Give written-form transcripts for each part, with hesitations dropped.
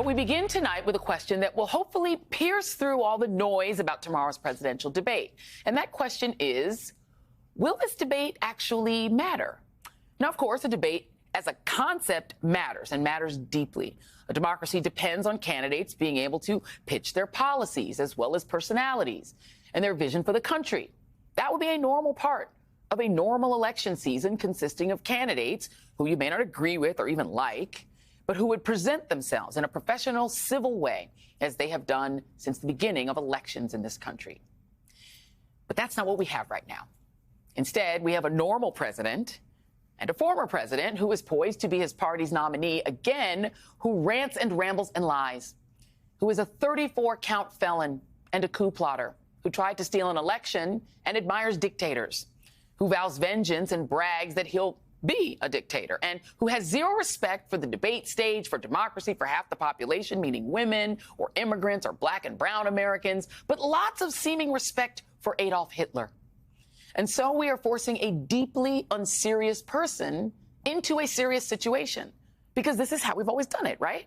We begin tonight with a question that will hopefully pierce through all the noise about tomorrow's presidential debate. And that question is, will this debate actually matter? Now, of course, a debate as a concept matters and matters deeply. A democracy depends on candidates being able to pitch their policies as well as personalities and their vision for the country. That would be a normal part of a normal election season consisting of candidates who you may not agree with or even like, but who would present themselves in a professional, civil way, as they have done since the beginning of elections in this country. But that's not what we have right now. Instead, we have a normal president and a former president who is poised to be his party's nominee again, who rants and rambles and lies, who is a 34-count felon and a coup plotter, who tried to steal an election and admires dictators, who vows vengeance and brags that he'll be a dictator, and who has zero respect for the debate stage, for democracy, for half the population, meaning women or immigrants or black and brown Americans, but lots of seeming respect for Adolf Hitler. And so we are forcing a deeply unserious person into a serious situation, because this is how we've always done it, right?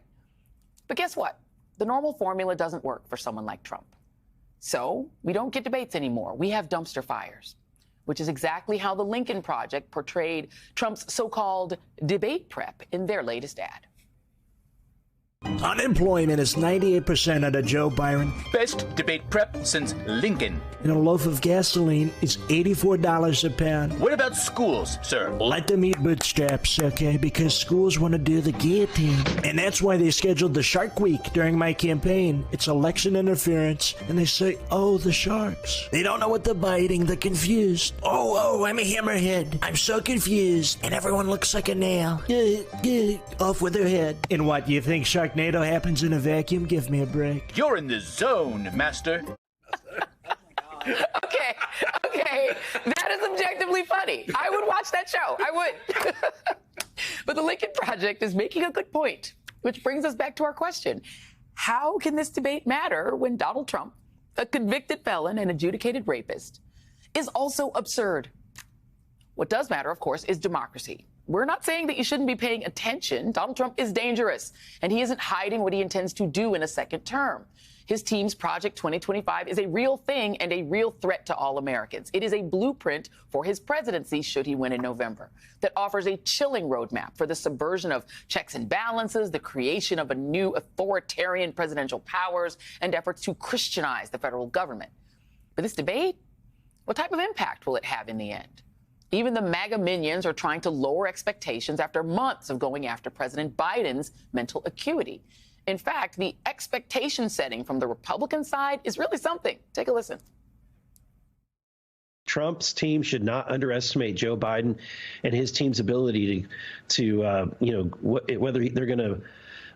But guess what? The normal formula doesn't work for someone like Trump. So we don't get debates anymore. We have dumpster fires, which is exactly how the Lincoln Project portrayed Trump's so-called debate prep in their latest ad. Unemployment is 98% under Joe Biden. Best debate prep since Lincoln. And a loaf of gasoline is $84 a pound. What about schools, sir? Let them eat bootstraps, okay? Because schools want to do the guillotine. And that's why they scheduled the Shark Week during my campaign. It's election interference. And they say, oh, the sharks. They don't know what they're biting. They're confused. Oh, I'm a hammerhead. I'm so confused. And everyone looks like a nail. Off with their head. And what, you think Sharknado happens in a vacuum? Give me a break. You're in the zone, master. Okay, that is objectively funny. I would watch that show. I would. But the Lincoln Project is making a good point, which brings us back to our question. How can this debate matter when Donald Trump, a convicted felon and adjudicated rapist, is also absurd? What does matter, of course, is democracy. We're not saying that you shouldn't be paying attention. Donald Trump is dangerous, and he isn't hiding what he intends to do in a second term. His team's Project 2025 is a real thing and a real threat to all Americans. It is a blueprint for his presidency, should he win in November, that offers a chilling roadmap for the subversion of checks and balances, the creation of a new authoritarian presidential powers, and efforts to Christianize the federal government. But this debate, what type of impact will it have in the end? Even the MAGA minions are trying to lower expectations after months of going after President Biden's mental acuity. In fact, the expectation setting from the Republican side is really something. Take a listen. Trump's team should not underestimate Joe Biden and his team's ability to whether they're going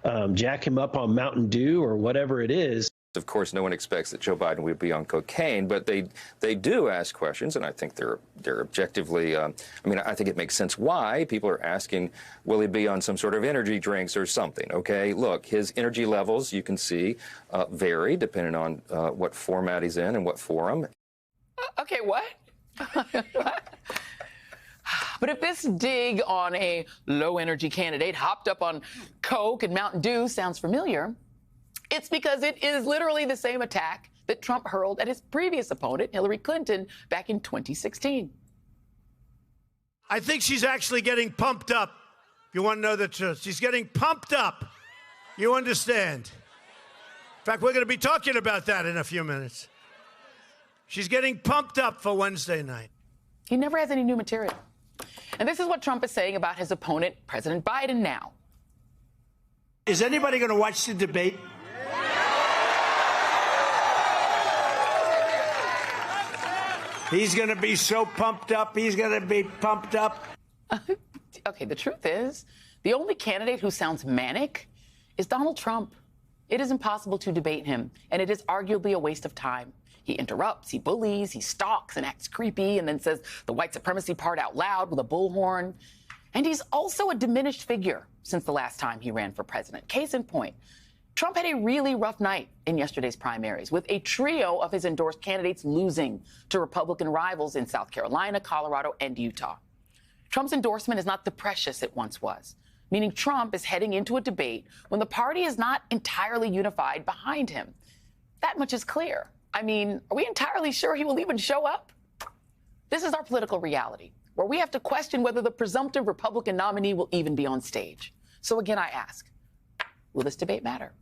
to jack him up on Mountain Dew or whatever it is. Of course, no one expects that Joe Biden would be on cocaine, but they do ask questions, and I think they're objectively. I think it makes sense why people are asking, will he be on some sort of energy drinks or something? Okay, look, his energy levels, you can see, vary depending on what format he's in and what forum. Okay, what? What? But if this dig on a low-energy candidate hopped up on Coke and Mountain Dew sounds familiar, it's because it is literally the same attack that Trump hurled at his previous opponent, Hillary Clinton, back in 2016. I think she's actually getting pumped up. If you want to know the truth, she's getting pumped up. You understand? In fact, we're going to be talking about that in a few minutes. She's getting pumped up for Wednesday night. He never has any new material. And this is what Trump is saying about his opponent, President Biden, now. Is anybody going to watch the debate? He's going to be so pumped up. He's going to be pumped up. Okay, the truth is, the only candidate who sounds manic is Donald Trump. It is impossible to debate him, and it is arguably a waste of time. He interrupts, he bullies, he stalks and acts creepy, and then says the white supremacy part out loud with a bullhorn. And he's also a diminished figure since the last time he ran for president. Case in point, Trump had a really rough night in yesterday's primaries, with a trio of his endorsed candidates losing to Republican rivals in South Carolina, Colorado, and Utah. Trump's endorsement is not the precious it once was. meaning Trump is heading into a debate when the party is not entirely unified behind him. That much is clear. I mean, are we entirely sure he will even show up? This is our political reality, where we have to question whether the presumptive Republican nominee will even be on stage. So again, I ask, will this debate matter?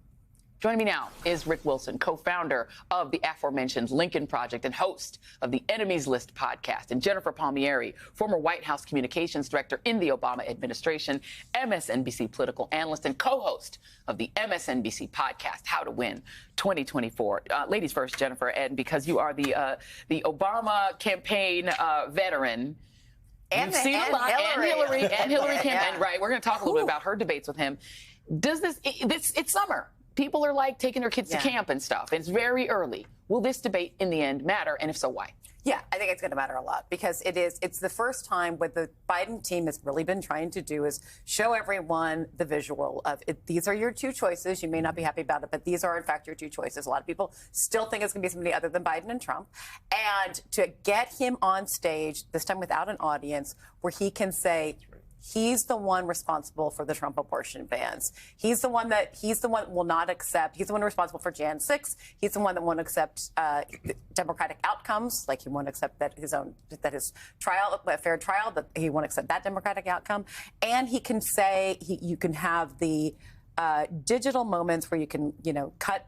Joining me now is Rick Wilson, co-founder of the aforementioned Lincoln Project and host of the Enemies List podcast, and Jennifer Palmieri, former White House communications director in the Obama administration, MSNBC political analyst, and co-host of the MSNBC podcast, How to Win 2024. Ladies first, Jennifer, and because you are the Obama campaign veteran, And you've seen a lot, Hillary. and Hillary campaign, Yeah. right? We're going to talk a little bit about her debates with him. Does it's summer. People are like taking their kids to camp and stuff. It's very early. Will this debate in the end matter? And if so, why? Yeah, I think it's going to matter a lot because it's the first time what the Biden team has really been trying to do is show everyone the visual of it. These are your two choices. You may not be happy about it, but these are in fact your two choices. A lot of people still think it's going to be somebody other than Biden and Trump. And to get him on stage, this time without an audience, where he can say, he's the one responsible for the Trump abortion bans. He's the one that will not accept. He's the one responsible for Jan 6. He's the one that won't accept democratic outcomes, like he won't accept that his trial, a fair trial, that he won't accept that democratic outcome. And he can say you can have the digital moments where you can, cut,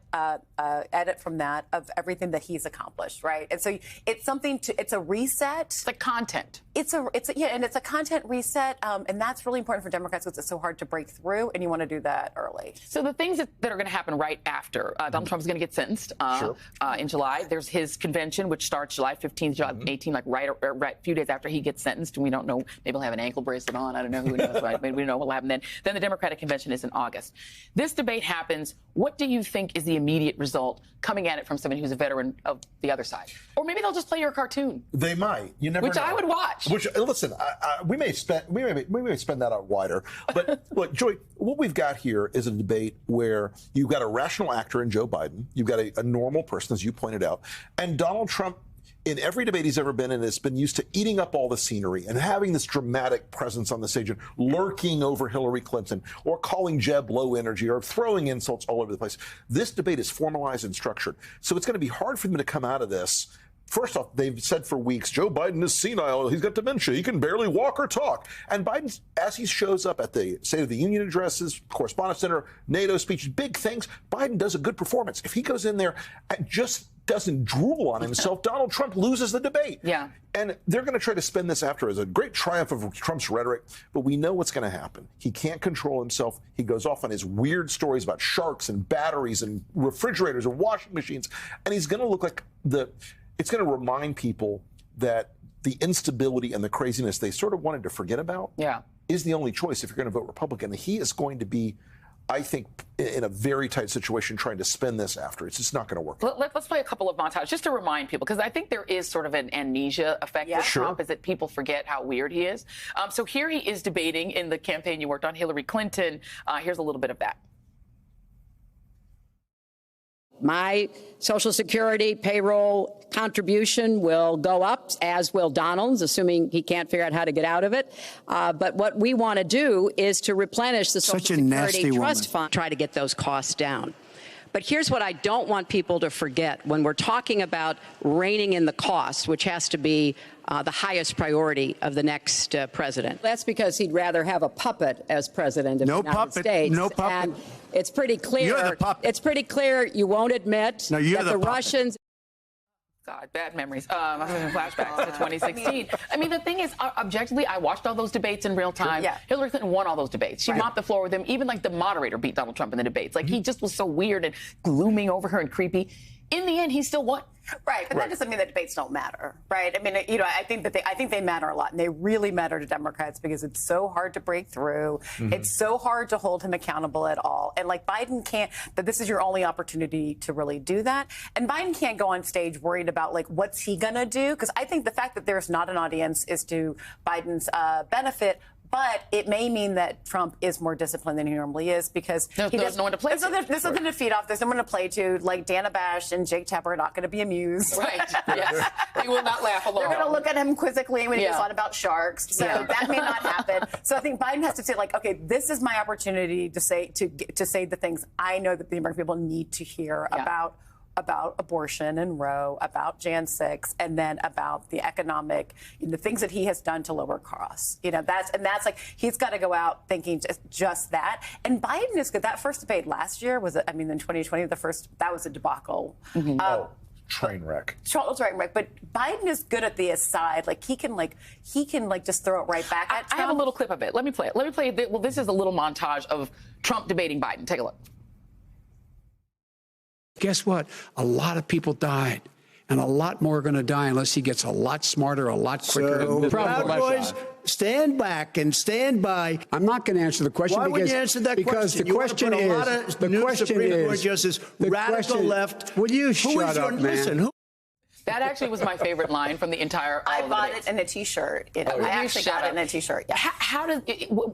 edit from that of everything that he's accomplished, right? And so it's it's a reset. It's the content. It's a content reset, and that's really important for Democrats because it's so hard to break through, and you want to do that early. So the things that are going to happen right after Donald Trump is going to get sentenced in July. There's his convention, which starts July 15th, July 18th, like right a few days after he gets sentenced, and we don't know. Maybe he'll have an ankle bracelet on. I don't know. Who knows? Right? Maybe we don't know what will happen then. Then the Democratic convention is in August. This debate happens. What do you think is the immediate result coming at it from somebody who's a veteran of the other side? Or maybe they'll just play your cartoon. They might. You never know. Which I would watch. Which, listen, we may spend that out wider. But look, Joy, what we've got here is a debate where you've got a rational actor in Joe Biden, you've got a normal person, as you pointed out, and Donald Trump. In every debate he's ever been in, has been used to eating up all the scenery and having this dramatic presence on the stage and lurking over Hillary Clinton or calling Jeb low energy or throwing insults all over the place. This debate is formalized and structured. So it's going to be hard for them to come out of this. First off, they've said for weeks, Joe Biden is senile. He's got dementia. He can barely walk or talk. And Biden, as he shows up at the State of the Union addresses, Correspondence Center, NATO speeches, big things, Biden does a good performance. If he goes in there and just doesn't drool on himself, Donald Trump loses the debate. Yeah. And they're going to try to spin this after as a great triumph of Trump's rhetoric, but we know what's going to happen. He can't control himself. He goes off on his weird stories about sharks and batteries and refrigerators and washing machines, and he's going to look like it's going to remind people that the instability and the craziness they sort of wanted to forget about is the only choice if you're going to vote Republican. He is going to be, I think, in a very tight situation trying to spin this after. It's just not going to work. Let's play a couple of montages just to remind people, because I think there is sort of an amnesia effect with Trump, is that people forget how weird he is. So here he is debating in the campaign you worked on, Hillary Clinton. Here's a little bit of that. My Social Security payroll contribution will go up, as will Donald's, assuming he can't figure out how to get out of it. But what we want to do is to replenish the Social Security Trust Fund, try to get those costs down. But here's what I don't want people to forget. When we're talking about reining in the costs, which has to be the highest priority of the next president. That's because he'd rather have a puppet as president of the United States. No puppet. And it's pretty clear. You're the puppet. It's pretty clear you won't admit that the Russians. God, bad memories. I'm having flashbacks to 2016. I mean, the thing is, objectively, I watched all those debates in real time. Yeah. Hillary Clinton won all those debates. She mopped the floor with him. Even like the moderator beat Donald Trump in the debates. Like he just was so weird and glooming over her and creepy. In the end, he still won. Right, but that doesn't mean that debates don't matter, right? I mean, I think they matter a lot, and they really matter to Democrats because it's so hard to break through. It's so hard to hold him accountable at all. And like Biden can't, but this is your only opportunity to really do that. And Biden can't go on stage worried about like what's he gonna do? Because I think the fact that there's not an audience is to Biden's benefit. But it may mean that Trump is more disciplined than he normally is because there's no one to play to. There's nothing to feed off. There's no one to play to. Like Dana Bash and Jake Tapper are not going to be amused. Right. Yes. They will not laugh along. They're going to look at him quizzically when he goes on about sharks. So that may not happen. So I think Biden has to say, like, okay, this is my opportunity to say the things I know that the American people need to hear about abortion and Roe, about Jan 6, and then about the economic, the things that he has done to lower costs. That's like, he's got to go out thinking just that. And Biden is good. That first debate last year was, in 2020, that was a debacle. Train wreck. Train wreck. But Biden is good at the aside. Like he can just throw it right back at Trump. I have a little clip of it. Let me play it. Well, this is a little montage of Trump debating Biden. Take a look. Guess what? A lot of people died, and a lot more are going to die unless he gets a lot smarter, a lot quicker. So, Proud Boys, stand back and stand by. I'm not going to answer the question. Why would you answer that because question? The question is, a lot of new Supreme Court justice, radical left. Will you shut up, man? Listen, that actually was my favorite line from the entire. I bought it in a T-shirt. I actually got it in a T-shirt. Yeah. How does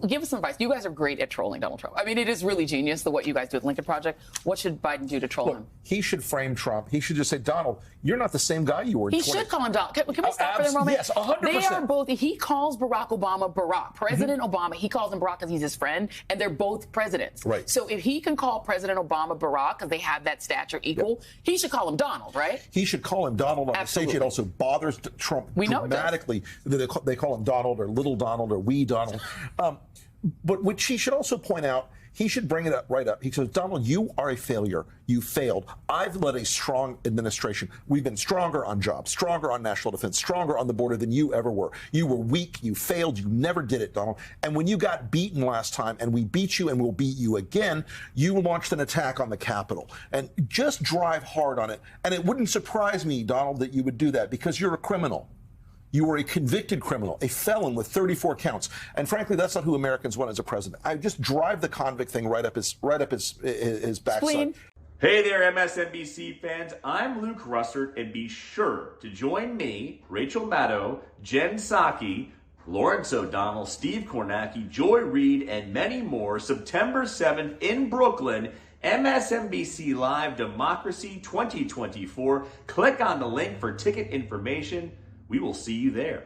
give us some advice? You guys are great at trolling Donald Trump. I mean, it is really genius what you guys do at Lincoln Project. What should Biden do to troll him? He should frame Trump. He should just say, Donald, you're not the same guy you were. He should call him Donald. Can we stop for a moment? Yes, 100%. They are both. He calls Barack Obama Barack. President Obama. He calls him Barack because he's his friend, and they're both presidents. Right. So if he can call President Obama Barack because they have that stature equal, he should call him Donald, right? He should call him Donald on the stage. It also bothers Trump dramatically. They call him Donald or Little Donald or Wee Donald. But which he should also point out, he should bring it up right up. He says, Donald, you are a failure. You failed. I've led a strong administration. We've been stronger on jobs, stronger on national defense, stronger on the border than you ever were. You were weak. You failed. You never did it, Donald. And when you got beaten last time, and we beat you and we'll beat you again, you launched an attack on the Capitol. And just drive hard on it. And it wouldn't surprise me, Donald, that you would do that because you're a criminal. You were a convicted criminal, a felon with 34 counts. And frankly, that's not who Americans want as a president. I just drive the convict thing right up his backside. Spleen. Hey there, MSNBC fans. I'm Luke Russert, and be sure to join me, Rachel Maddow, Jen Psaki, Lawrence O'Donnell, Steve Kornacki, Joy Reid, and many more September 7th in Brooklyn. MSNBC Live Democracy 2024. Click on the link for ticket information. We will see you there.